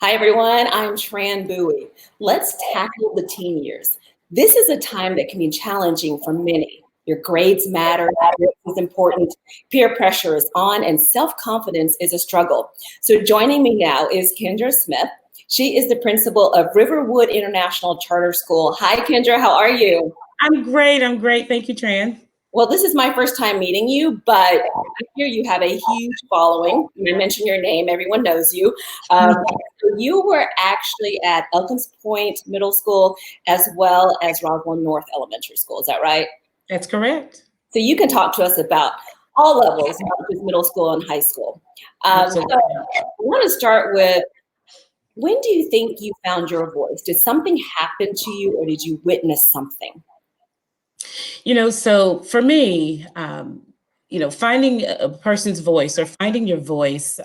Hi, everyone. I'm Tran. Let's tackle the teen years. This is a time that can be challenging for many. Your grades matter, grades is important, peer pressure is on, and self-confidence is a struggle. So joining me now is Kindra Smith. She is the principal of Riverwood International Charter School. Hi, Kindra. How are you? I'm great. I'm great. Thank you, Tran. Well, this is my first time meeting you, but I hear you have a huge following. When I mention your name, everyone knows you. So you were actually at Elkins Pointe Middle School as well as Roswell North Elementary School. Is that right? That's correct. So you can talk to us about all levels, not just middle school and high school. So Absolutely. I want to start with, when do you think you found your voice? Did something happen to you, or did you witness something? So for me, finding a person's voice or finding your voice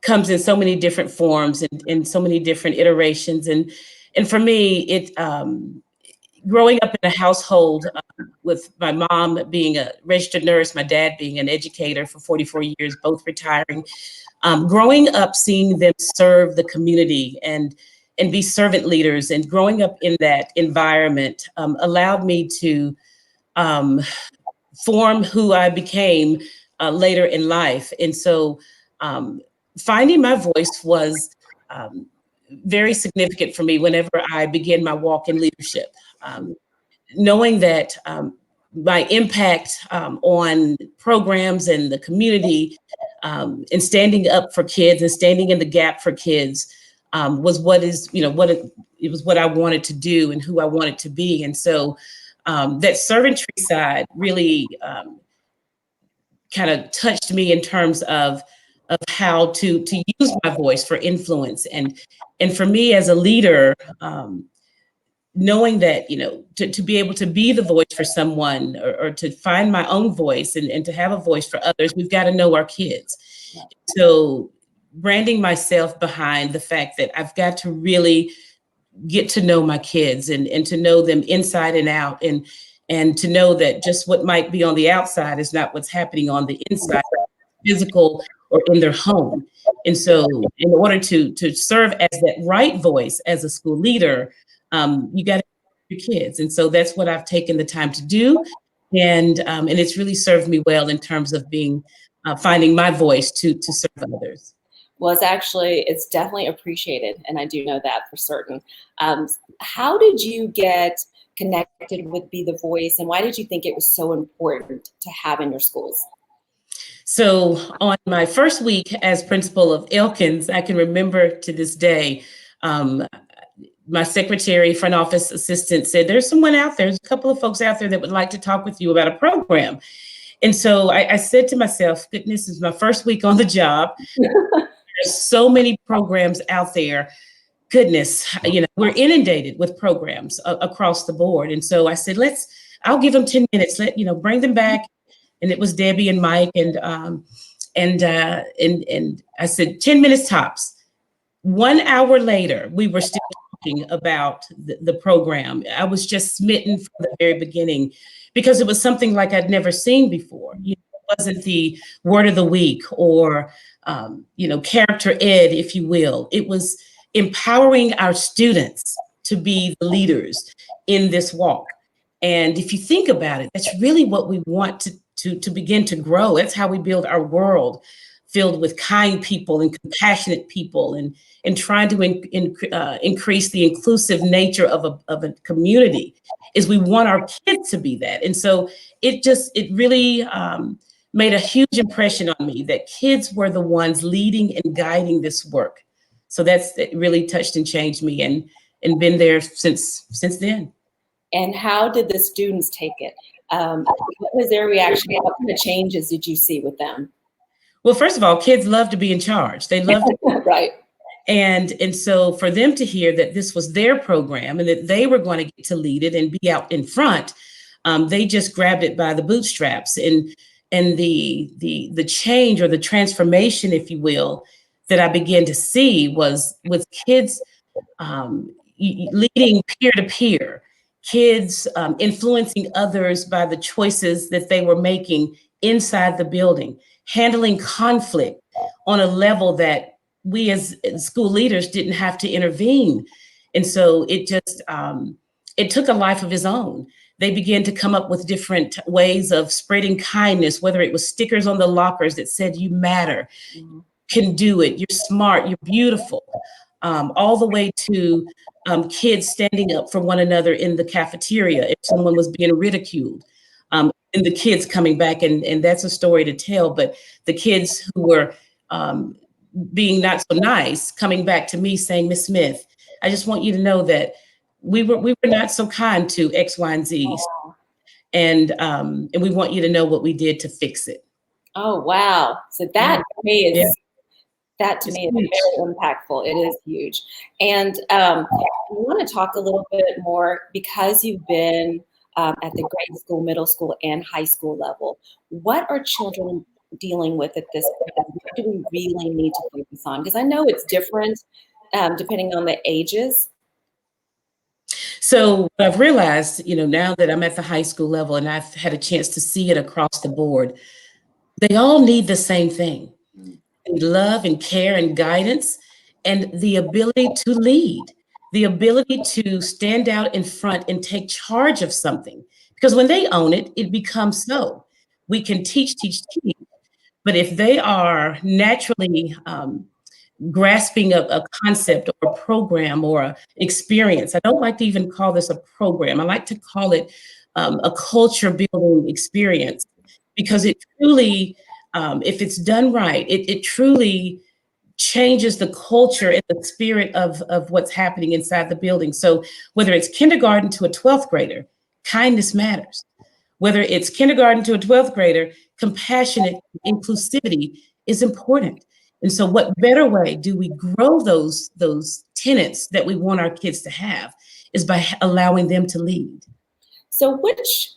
comes in so many different forms and in so many different iterations. And for me, growing up in a household with my mom being a registered nurse, my dad being an educator for 44 years, both retiring, growing up seeing them serve the community and be servant leaders, and growing up in that environment allowed me to um, form who I became later in life. And so um, finding my voice was um, very significant for me whenever I began my walk in leadership. Knowing that my impact on programs and the community, and standing up for kids and standing in the gap for kids, was it was what I wanted to do and who I wanted to be. And so that servantry side really kind of touched me in terms of how to use my voice for influence, and for me as a leader, knowing that, to be able to be the voice for someone, or to find my own voice, and to have a voice for others, we've got to know our kids. So branding myself behind the fact that I've got to really get to know my kids, and to know them inside and out, and to know that just what might be on the outside is not what's happening on the inside, physical or in their home. And so in order to serve as that right voice as a school leader, you got to your kids. And so that's what I've taken the time to do. And it's really served me well in terms of being finding my voice to serve others. Well, it's definitely appreciated, and I do know that for certain. Um, how did you get connected with Be the Voice, and why did you think it was so important to have in your schools? So on my first week as principal of Elkins, I can remember to this day, um, my secretary, front office assistant said, there's someone out there, there's a couple of folks out there that would like to talk with you about a program. And so I said to myself, goodness, this is my first week on the job. There's so many programs out there. Goodness, we're inundated with programs across the board. And so I said, I'll give them 10 minutes, bring them back. And it was Debbie and Mike, and I said 10 minutes tops. 1 hour later, we were still talking about the program. I was just smitten from the very beginning, because it was something like I'd never seen before. It wasn't the word of the week or character ed, if you will. It was empowering our students to be the leaders in this walk. And if you think about it, that's really what we want to begin to grow. That's how we build our world, filled with kind people and compassionate people, and trying to increase the inclusive nature of a community, is we want our kids to be that. And so it really made a huge impression on me that kids were the ones leading and guiding this work. So it really touched and changed me, and been there since then. And how did the students take it? What was their reaction? What kind of changes did you see with them? Well, first of all, kids love to be in charge. They love to. Right. And so for them to hear that this was their program and that they were going to get to lead it and be out in front, they just grabbed it by the bootstraps. And the change, or the transformation, if you will, that I began to see was with kids leading peer to peer, kids influencing others by the choices that they were making inside the building, handling conflict on a level that we as school leaders didn't have to intervene. And so it just, it took a life of its own. They began to come up with different ways of spreading kindness, whether it was stickers on the lockers that said, "You matter, can do it, you're smart, you're beautiful," all the way to kids standing up for one another in the cafeteria if someone was being ridiculed. And the kids coming back, and that's a story to tell, but the kids who were being not so nice coming back to me saying, "Miss Smith, I just want you to know that we were not so kind to X, Y, and Z. And we want you to know what we did to fix it." Oh, wow. So that to me is, Yeah. that to It's me is huge. very impactful. It is huge. And I want to talk a little bit more, because you've been at the grade school, middle school, and high school level. What are children dealing with at this point? What do we really need to focus on? Because I know it's different depending on the ages. So what I've realized, now that I'm at the high school level and I've had a chance to see it across the board, they all need the same thing. They need love and care and guidance, and the ability to lead, the ability to stand out in front and take charge of something. Because when they own it, it becomes so. We can teach, but if they are naturally grasping a concept or a program or an experience. I don't like to even call this a program. I like to call it a culture building experience, because it truly, if it's done right, it truly changes the culture and the spirit of what's happening inside the building. So whether it's kindergarten to a 12th grader, kindness matters. Whether it's kindergarten to a 12th grader, compassionate inclusivity is important. And so what better way do we grow those tenets that we want our kids to have is by allowing them to lead. So which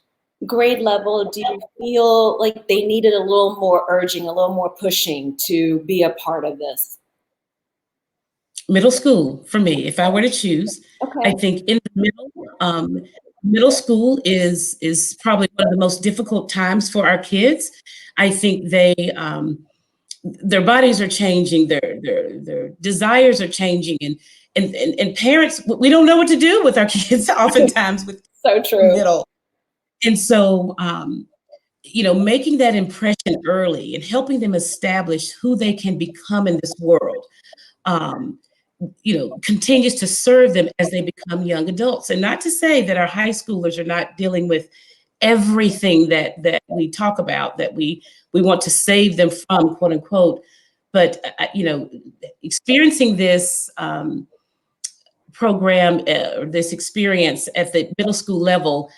grade level do you feel like they needed a little more urging, a little more pushing to be a part of this? Middle school for me, if I were to choose. I Okay. think in the middle school is probably one of the most difficult times for our kids. I think their bodies are changing, their desires are changing, and parents, we don't know what to do with our kids oftentimes with So true. middle. And so making that impression early and helping them establish who they can become in this world. Um, continues to serve them as they become young adults. And not to say that our high schoolers are not dealing with everything that we talk about, that we want to save them from, quote unquote. But experiencing this program or this experience at the middle school level,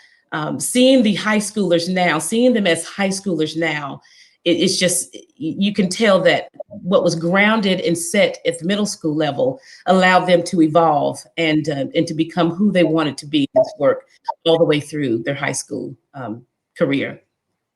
seeing the high schoolers now, seeing them as high schoolers now, it's just, you can tell that what was grounded and set at the middle school level allowed them to evolve and to become who they wanted to be in this work all the way through their high school career.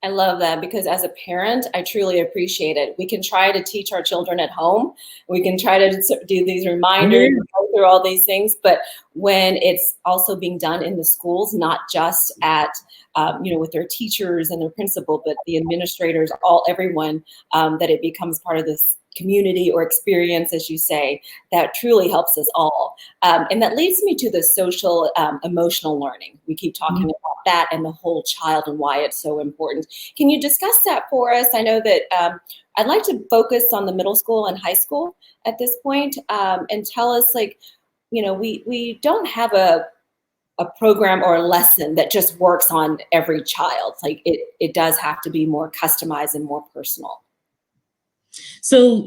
I love that, because as a parent, I truly appreciate it. We can try to teach our children at home. We can try to do these reminders, go through all these things. But when it's also being done in the schools, not just at, with their teachers and their principal, but the administrators, everyone, that it becomes part of this community or experience, as you say, that truly helps us all. And that leads me to the social emotional learning. We keep talking about that and the whole child and why it's so important. Can you discuss that for us? I know that I'd like to focus on the middle school and high school at this point, and tell us, we don't have a program or a lesson that just works on every child. It does have to be more customized and more personal. So,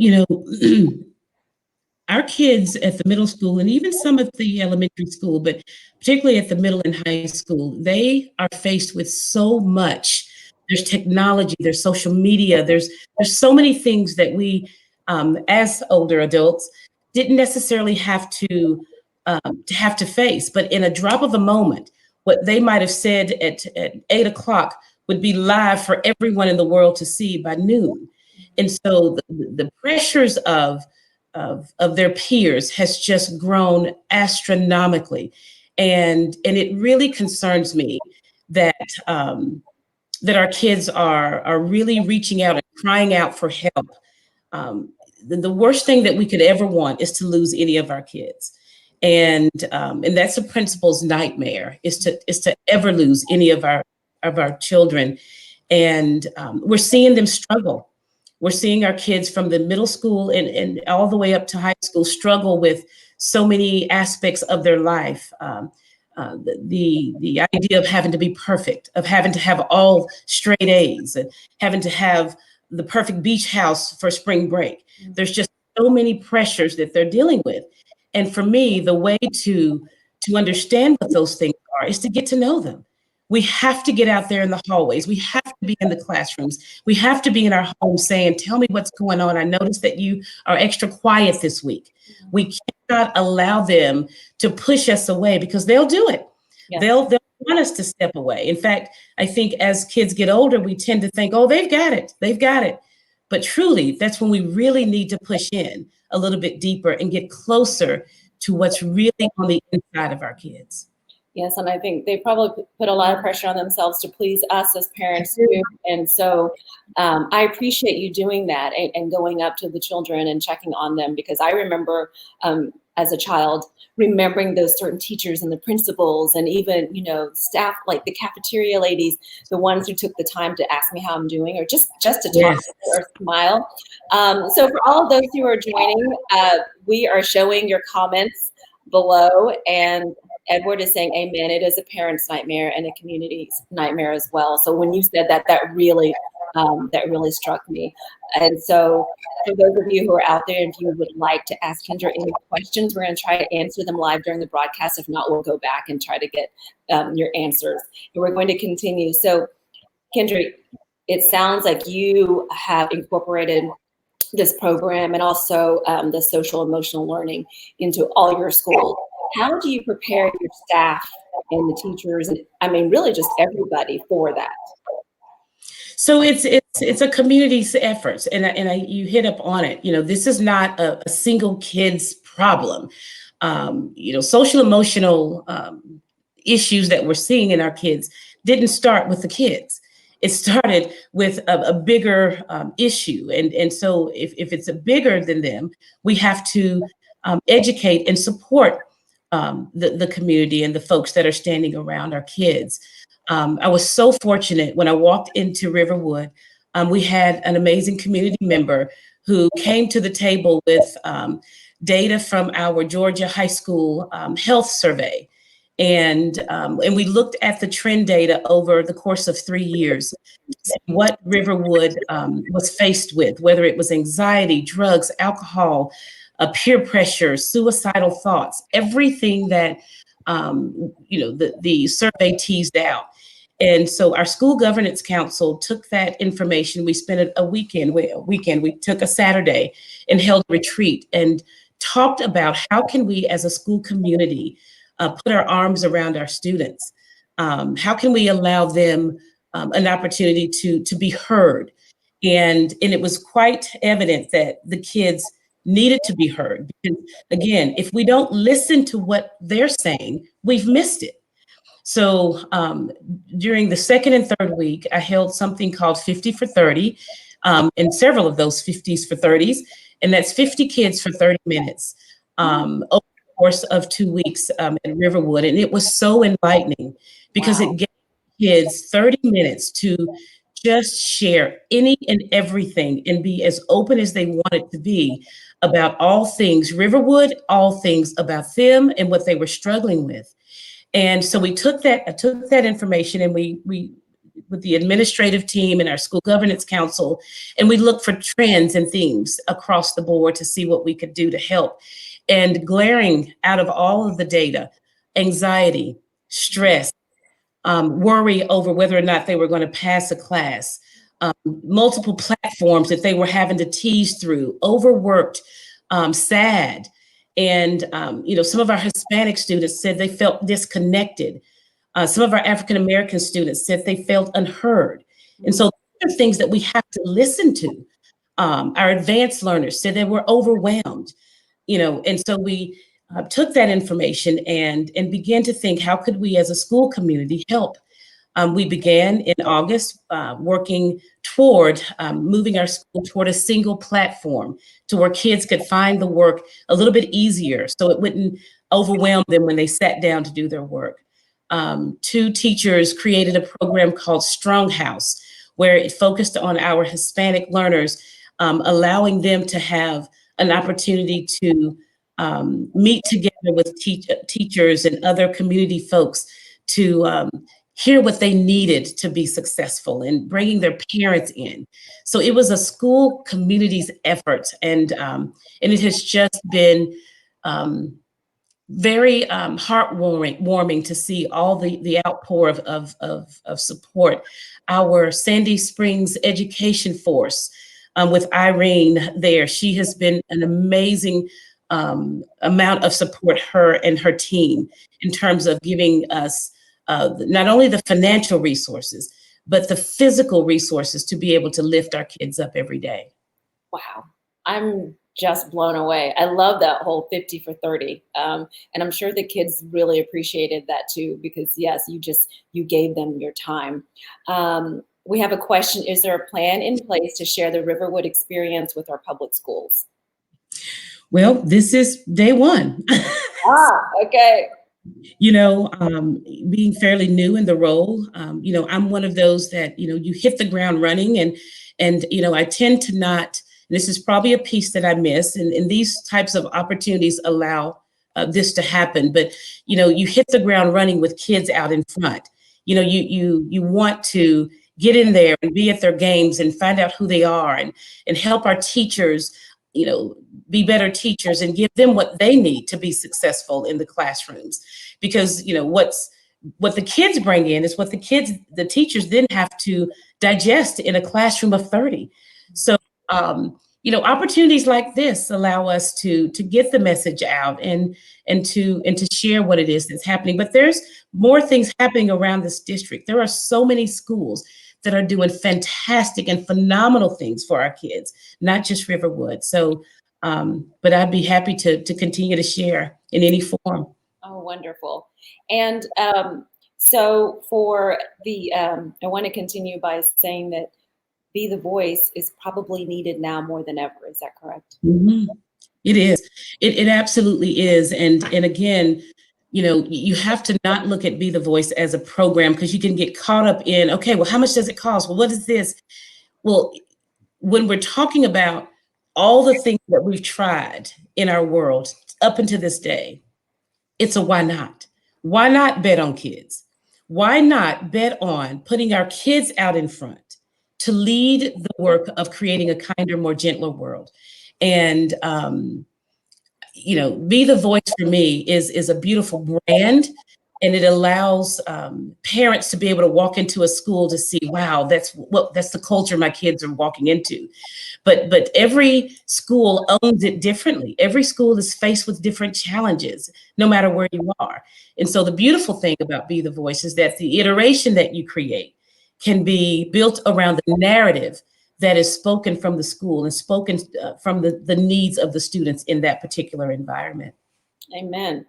our kids at the middle school and even some at the elementary school, but particularly at the middle and high school, they are faced with so much. There's technology, there's social media, there's so many things that we, as older adults, didn't necessarily have to face. But in a drop of a moment, what they might have said at 8 o'clock would be live for everyone in the world to see by noon. And so the pressures of their peers has just grown astronomically, and it really concerns me that that our kids are really reaching out and crying out for help. the worst thing that we could ever want is to lose any of our kids. And that's a principal's nightmare, is to ever lose any of our children. And we're seeing them struggle. We're seeing our kids from the middle school and all the way up to high school struggle with so many aspects of their life. The idea of having to be perfect, of having to have all straight A's, and having to have the perfect beach house for spring break. There's just so many pressures that they're dealing with. And for me, the way to understand what those things are is to get to know them. We have to get out there in the hallways. We have to be in the classrooms. We have to be in our homes saying, tell me what's going on. I noticed that you are extra quiet this week. We cannot allow them to push us away, because they'll do it. Yeah. They'll want us to step away. In fact, I think as kids get older, we tend to think, oh, they've got it. They've got it. But truly, that's when we really need to push in a little bit deeper and get closer to what's really on the inside of our kids. Yes, and I think they probably put a lot of pressure on themselves to please us as parents too. And so I appreciate you doing that and going up to the children and checking on them, because I remember as a child remembering those certain teachers and the principals and even, staff, like the cafeteria ladies, the ones who took the time to ask me how I'm doing, or just to talk yes. or smile. So for all of those who are joining, we are showing your comments below, and Edward is saying, amen. It is a parent's nightmare and a community's nightmare as well. So when you said that, that really struck me. And so for those of you who are out there, if you would like to ask Kindra any questions, we're going to try to answer them live during the broadcast. If not, we'll go back and try to get your answers. And we're going to continue. So Kindra, it sounds like you have incorporated this program and also the social emotional learning into all your schools. How do you prepare your staff and the teachers, and I mean, really just everybody for that? So it's a community's efforts, and you hit up on it. This is not a single kid's problem. Social emotional issues that we're seeing in our kids didn't start with the kids. It started with a bigger issue, and so if it's a bigger than them, we have to educate and support the community and the folks that are standing around our kids. I was so fortunate when I walked into Riverwood. We had an amazing community member who came to the table with data from our Georgia high school health survey. And we looked at the trend data over the course of 3 years, what Riverwood was faced with, whether it was anxiety, drugs, alcohol, peer pressure, suicidal thoughts, everything that the survey teased out. And so our school governance council took that information. We spent a weekend. We took a Saturday and held a retreat and talked about how can we as a school community put our arms around our students. How can we allow them an opportunity to be heard? And it was quite evident that the kids needed to be heard. Because again, if we don't listen to what they're saying, we've missed it. So during the second and third week, I held something called 50 for 30, and several of those 50s for 30s, and that's 50 kids for 30 minutes over the course of 2 weeks in Riverwood. And it was so enlightening because it gave kids 30 minutes to just share any and everything and be as open as they wanted to be about all things Riverwood, all things about them and what they were struggling with. And so I took that information, and we with the administrative team and our school governance council, and we looked for trends and themes across the board to see what we could do to help. And glaring out of all of the data, anxiety, stress, worry over whether or not they were going to pass a class, multiple platforms that they were having to tease through, overworked, sad. And, some of our Hispanic students said they felt disconnected. Some of our African-American students said they felt unheard. And so these are things that we have to listen to. Our advanced learners said they were overwhelmed, and so we took that information and began to think, how could we as a school community help We began in August working toward moving our school toward a single platform to where kids could find the work a little bit easier so it wouldn't overwhelm them when they sat down to do their work. Two teachers created a program called Strong House, where it focused on our Hispanic learners, allowing them to have an opportunity to meet together with teachers and other community folks to hear what they needed to be successful and bringing their parents in. So it was a school community's effort, and it has just been very heartwarming to see all the outpour of support. Our Sandy Springs Education Force, with Irene there, she has been an amazing amount of support, her and her team, in terms of giving us not only the financial resources, but the physical resources to be able to lift our kids up every day. Wow. I'm just blown away. I love that whole 50 for 30. And I'm sure the kids really appreciated that too, because yes, you gave them your time. We have a question. Is there a plan in place to share the Riverwood experience with our public schools? Well, this is day one. Okay. Being fairly new in the role, I'm one of those that, you hit the ground running, and I tend to not, this is probably a piece that I miss, and these types of opportunities allow this to happen. But, you hit the ground running with kids out in front. You want to get in there and be at their games and find out who they are, and help our teachers, be better teachers and give them what they need to be successful in the classrooms. Because, what the kids bring in is what the teachers then have to digest in a classroom of 30. So, opportunities like this allow us to get the message out and to share what it is that's happening. But there's more things happening around this district. There are so many schools that are doing fantastic and phenomenal things for our kids, not just Riverwood. So, but I'd be happy to continue to share in any form. Oh, wonderful. And so for I want to continue by saying that Be the Voice is probably needed now more than ever. Is that correct? Mm-hmm. It is. It absolutely is. And again, you have to not look at Be the Voice as a program, because you can get caught up in, okay, well, how much does it cost? Well, what is this? Well, when we're talking about all the things that we've tried in our world up until this day, it's a why not? Why not bet on kids? Why not bet on putting our kids out in front to lead the work of creating a kinder, more gentler world? And Be the Voice for me is a beautiful brand, and it allows parents to be able to walk into a school to see, wow, that's the culture my kids are walking into. But every school owns it differently. Every school is faced with different challenges, no matter where you are. And so the beautiful thing about Be the Voice is that the iteration that you create can be built around the narrative that is spoken from the school and spoken from the needs of the students in that particular environment. Amen.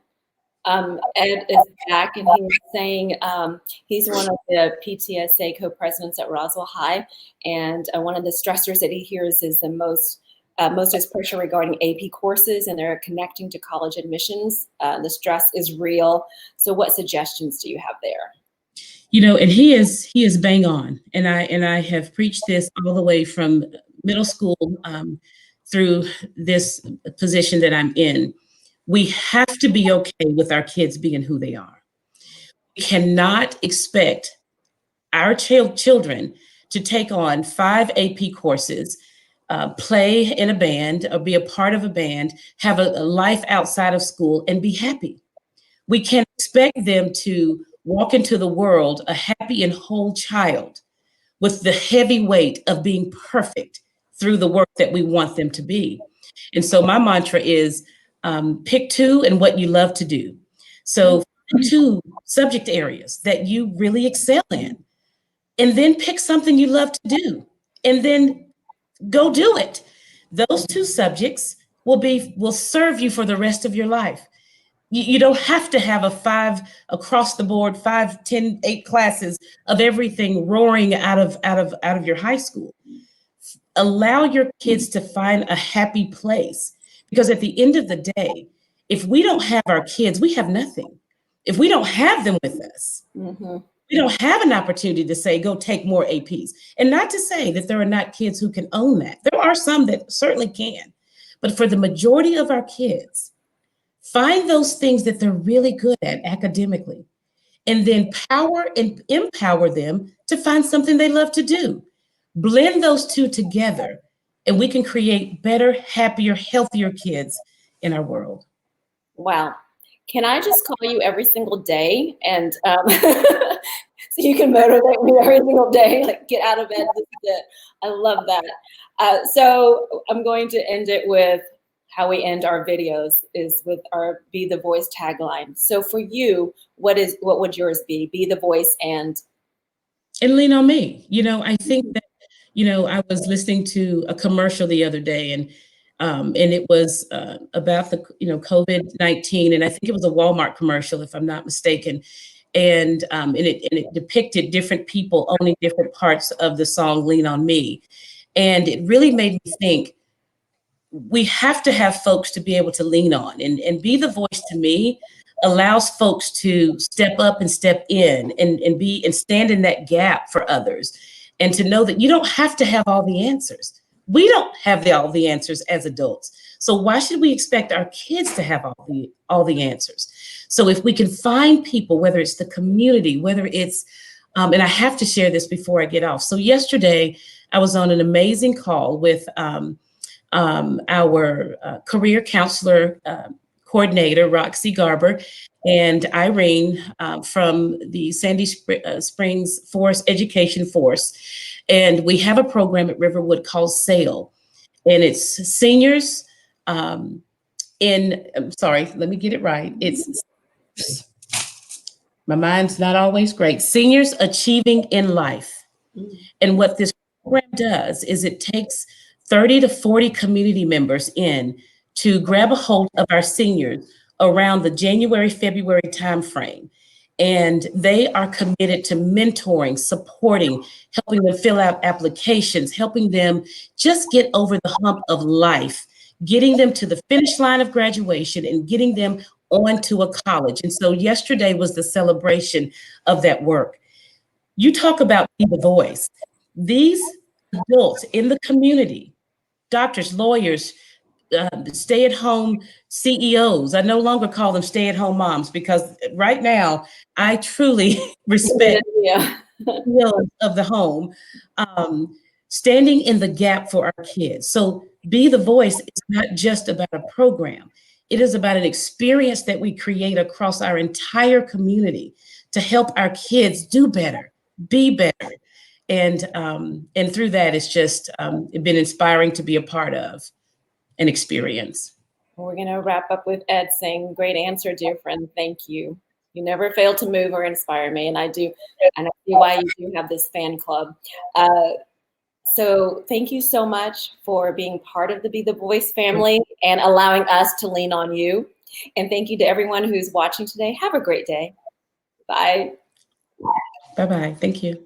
Ed is back, and he was saying he's one of the PTSA co-presidents at Roswell High, and one of the stressors that he hears is the most is pressure regarding AP courses, and they're connecting to college admissions. The stress is real. So what suggestions do you have there? And he is bang on, and I have preached this all the way from middle school through this position that I'm in. We have to be okay with our kids being who they are. We cannot expect our children to take on 5 AP courses, play in a band or be a part of a band, have a life outside of school and be happy. We can't expect them to walk into the world a happy and whole child with the heavy weight of being perfect through the work that we want them to be. And so my mantra is pick 2 and what you love to do. So 2 subject areas that you really excel in, and then pick something you love to do, and then go do it. Those 2 subjects will serve you for the rest of your life. You don't have to have a 5 across the board, 5, 10, 8 classes of everything roaring out of your high school. Allow your kids to find a happy place, because at the end of the day, if we don't have our kids, we have nothing. If we don't have them with us, Mm-hmm. we don't have an opportunity to say, go take more APs. And not to say that there are not kids who can own that. There are some that certainly can. But for the majority of our kids, find those things that they're really good at academically, and then power and empower them to find something they love to do. Blend those two together, and we can create better, happier, healthier kids in our world. Wow. Can I just call you every single day and so you can motivate me every single day, like get out of bed. This is it. I love that. So I'm going to end it with how we end our videos, is with our Be the Voice tagline. So for you, what would yours be? Be the voice and lean on me. I think that, I was listening to a commercial the other day, and it was about the, COVID-19, and I think it was a Walmart commercial, if I'm not mistaken. And it depicted different people owning different parts of the song "Lean on Me," and it really made me think. We have to have folks to be able to lean on, and Be the Voice, to me, allows folks to step up and step in and stand in that gap for others, and to know that you don't have to have all the answers. We don't have all the answers as adults. So why should we expect our kids to have all the answers? So if we can find people, whether it's the community, whether it's, and I have to share this before I get off. So yesterday I was on an amazing call with our career counselor coordinator, Roxy Garber, and Irene from the Sandy Springs Force Education Force. And we have a program at Riverwood called SAIL, and it's seniors I'm sorry, let me get it right. My mind's not always great. Seniors Achieving in Life. And what this program does is it takes 30 to 40 community members in to grab a hold of our seniors around the January, February timeframe. And they are committed to mentoring, supporting, helping them fill out applications, helping them just get over the hump of life, getting them to the finish line of graduation, and getting them on to a college. And so yesterday was the celebration of that work. You talk about Be the Voice. These adults in the community, doctors, lawyers, stay-at-home CEOs. I no longer call them stay-at-home moms, because right now I truly respect the of the home, standing in the gap for our kids. So Be the Voice is not just about a program. It is about an experience that we create across our entire community to help our kids do better, be better. And through that, it's just been inspiring to be a part of an experience. We're going to wrap up with Ed saying, great answer, dear friend. Thank you. You never fail to move or inspire me. And I see why you do have this fan club. So thank you so much for being part of the Be the Voice family and allowing us to lean on you. And thank you to everyone who's watching today. Have a great day. Bye. Bye-bye. Thank you.